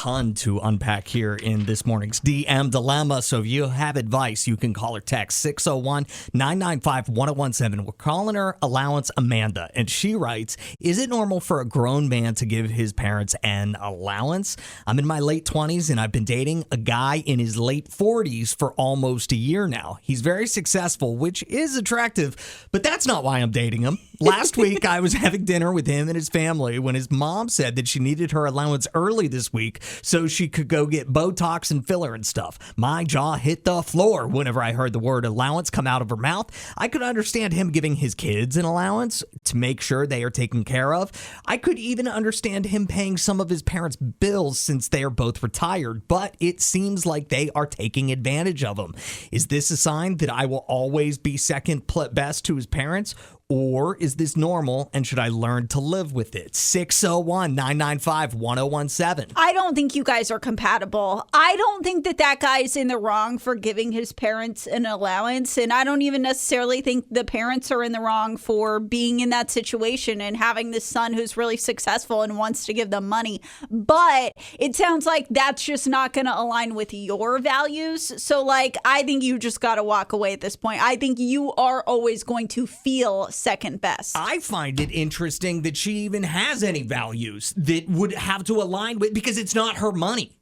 ton to unpack here in this morning's DM Dilemma. So if you have advice, you can call or text 601-995-1017. We're calling her Allowance Amanda. And she writes, is it normal for a grown man to give his parents an allowance? I'm in my late 20s and I've been dating a guy in his late 40s for almost a year now. He's very successful, which is attractive, but that's not why I'm dating him. Last week, I was having dinner with him and his family when his mom said that she needed her allowance early this week so she could go get Botox and filler and stuff. My jaw hit the floor whenever I heard the word allowance come out of her mouth. I could understand him giving his kids an allowance to make sure they are taken care of. I could even understand him paying some of his parents' bills since they are both retired, but it seems like they are taking advantage of him. Is this a sign that I will always be second best to his parents? Or is this normal and should I learn to live with it? 601-995-1017. I don't think you guys are compatible. I don't think that guy's in the wrong for giving his parents an allowance. And I don't even necessarily think the parents are in the wrong for being in that situation and having this son who's really successful and wants to give them money. But it sounds like that's just not going to align with your values. So, I think you just got to walk away at this point. I think you are always going to feel second best. I find it interesting that she even has any values that would have to align with, because it's not her money.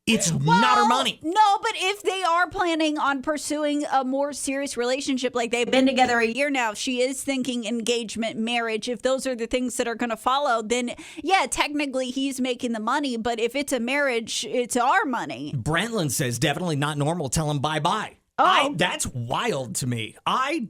It's not her money. No, but if they are planning on pursuing a more serious relationship, like they've been together a year now, she is thinking engagement, marriage. If those are the things that are going to follow, then yeah, technically he's making the money. But if it's a marriage, it's our money. Brentland says definitely not normal. Tell him bye-bye. That's wild to me. Why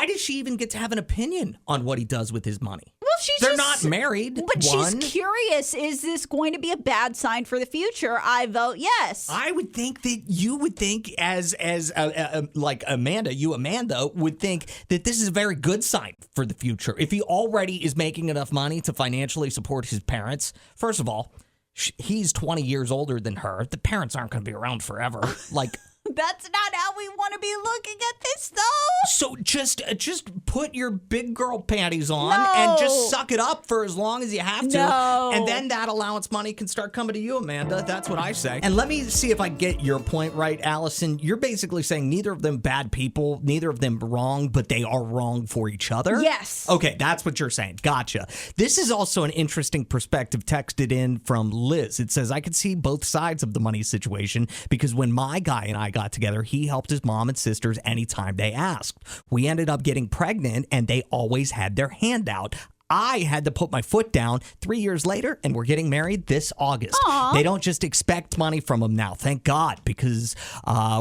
does she even get to have an opinion on what he does with his money? Well, They're not married. But she's curious. Is this going to be a bad sign for the future? I vote yes. I would think that you would think as Amanda would think that this is a very good sign for the future. If he already is making enough money to financially support his parents, first of all, he's 20 years older than her. The parents aren't going to be around forever. That's not how we want to be looking at this, though. So just put your big girl panties on and just suck it up for as long as you have to. No. And then that allowance money can start coming to you, Amanda. That's what I say. And let me see if I get your point right, Allison. You're basically saying neither of them bad people, neither of them wrong, but they are wrong for each other? Yes. Okay, that's what you're saying. Gotcha. This is also an interesting perspective texted in from Liz. It says, I could see both sides of the money situation because when my guy and I got together, he helped his mom and sisters anytime they asked. We ended up getting pregnant and they always had their hand out. I had to put my foot down 3 years later, and we're getting married this August. Aww. They don't just expect money from him now, thank God, because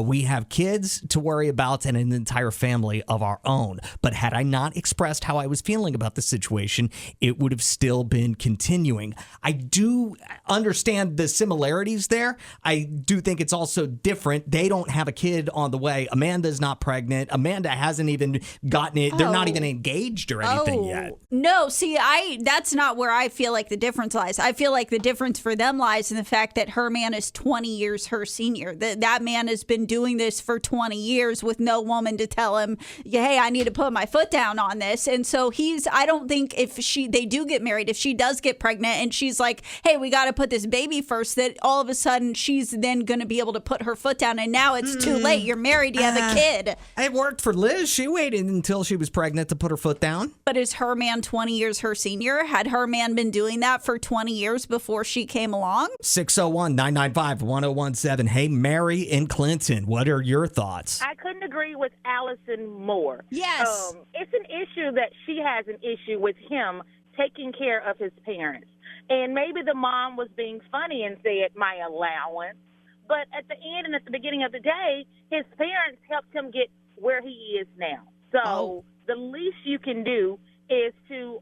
we have kids to worry about and an entire family of our own. But had I not expressed how I was feeling about the situation, it would have still been continuing. I do understand the similarities there. I do think it's also different. They don't have a kid on the way. Amanda's not pregnant. Amanda hasn't even gotten it. They're not even engaged or anything yet. No, see, that's not where I feel like the difference lies. I feel like the difference for them lies in the fact that her man is 20 years her senior. That man has been doing this for 20 years with no woman to tell him, hey, I need to put my foot down on this. And so I don't think if they do get married, if she does get pregnant and she's like, hey, we got to put this baby first, that all of a sudden she's then going to be able to put her foot down. And now it's too late. You're married. You have a kid. It worked for Liz. She waited until she was pregnant to put her foot down. But is her man 20 years her senior? Had her man been doing that for 20 years before she came along? 601-995-1017. Hey, Mary in Clinton, what are your thoughts? I couldn't agree with Allison more. Yes. It's an issue that she has an issue with him taking care of his parents. And maybe the mom was being funny and said, my allowance. But at the end and at the beginning of the day, his parents helped him get where he is now. So the least you can do is to,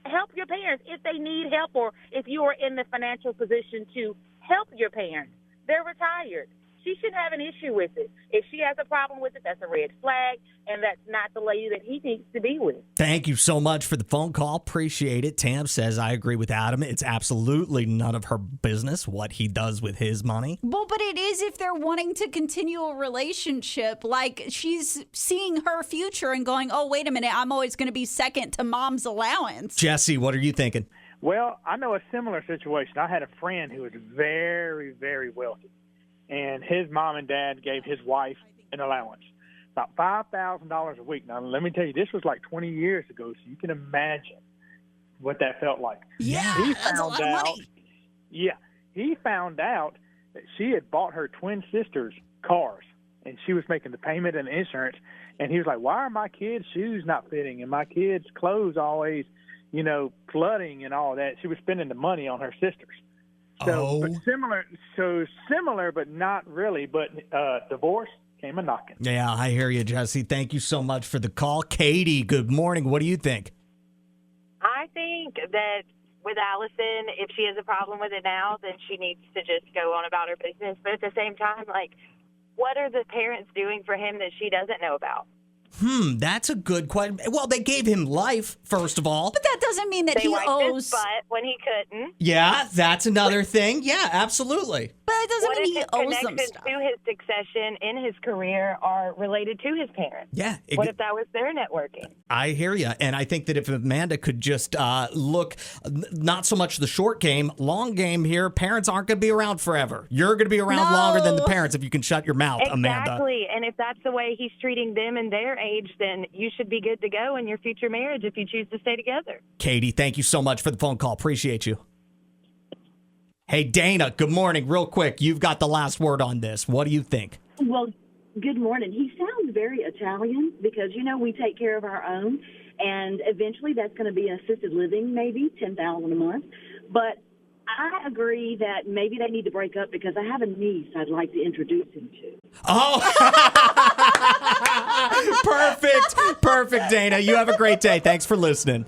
help your parents if they need help, or if you are in the financial position to help your parents. They're retired. She shouldn't have an issue with it. If she has a problem with it, that's a red flag, and that's not the lady that he needs to be with. Thank you so much for the phone call. Appreciate it. Tam says, I agree with Adam. It's absolutely none of her business what he does with his money. Well, but it is if they're wanting to continue a relationship. Like, she's seeing her future and going, oh, wait a minute, I'm always going to be second to mom's allowance. Jesse, what are you thinking? Well, I know a similar situation. I had a friend who was very, very wealthy, and his mom and dad gave his wife an allowance, about $5,000 a week. Now, let me tell you, this was like 20 years ago, so you can imagine what that felt like. Yeah, that's a lot of money. Yeah, he found out that she had bought her twin sisters cars, and she was making the payment and the insurance, and he was like, why are my kids' shoes not fitting and my kids' clothes always, flooding and all that? She was spending the money on her sisters. But similar, but not really. But divorce came a knocking. Yeah, I hear you, Jesse. Thank you so much for the call. Katie, good morning. What do you think? I think that with Allison, if she has a problem with it now, then she needs to just go on about her business. But at the same time, what are the parents doing for him that she doesn't know about? That's a good question. Well, they gave him life, first of all. But that doesn't mean that They he wiped owes. his butt when he couldn't. Yeah, that's another thing. Yeah, absolutely. But it doesn't What mean if he his owes them connections stuff. to his succession in his career are related to his parents? Yeah. What if that was their networking? I hear you. And I think that if Amanda could just look, not so much the short game, long game here, parents aren't going to be around forever. You're going to be around longer than the parents if you can shut your mouth, Amanda. Exactly. And if that's the way he's treating them in their age, then you should be good to go in your future marriage if you choose to stay together. Katie, thank you so much for the phone call. Appreciate you. Hey, Dayna, good morning. Real quick, you've got the last word on this. What do you think? Well, good morning. He sounds very Italian because, we take care of our own, and eventually that's going to be assisted living, maybe $10,000 a month. But I agree that maybe they need to break up because I have a niece I'd like to introduce him to. Oh, perfect, Dayna. You have a great day. Thanks for listening.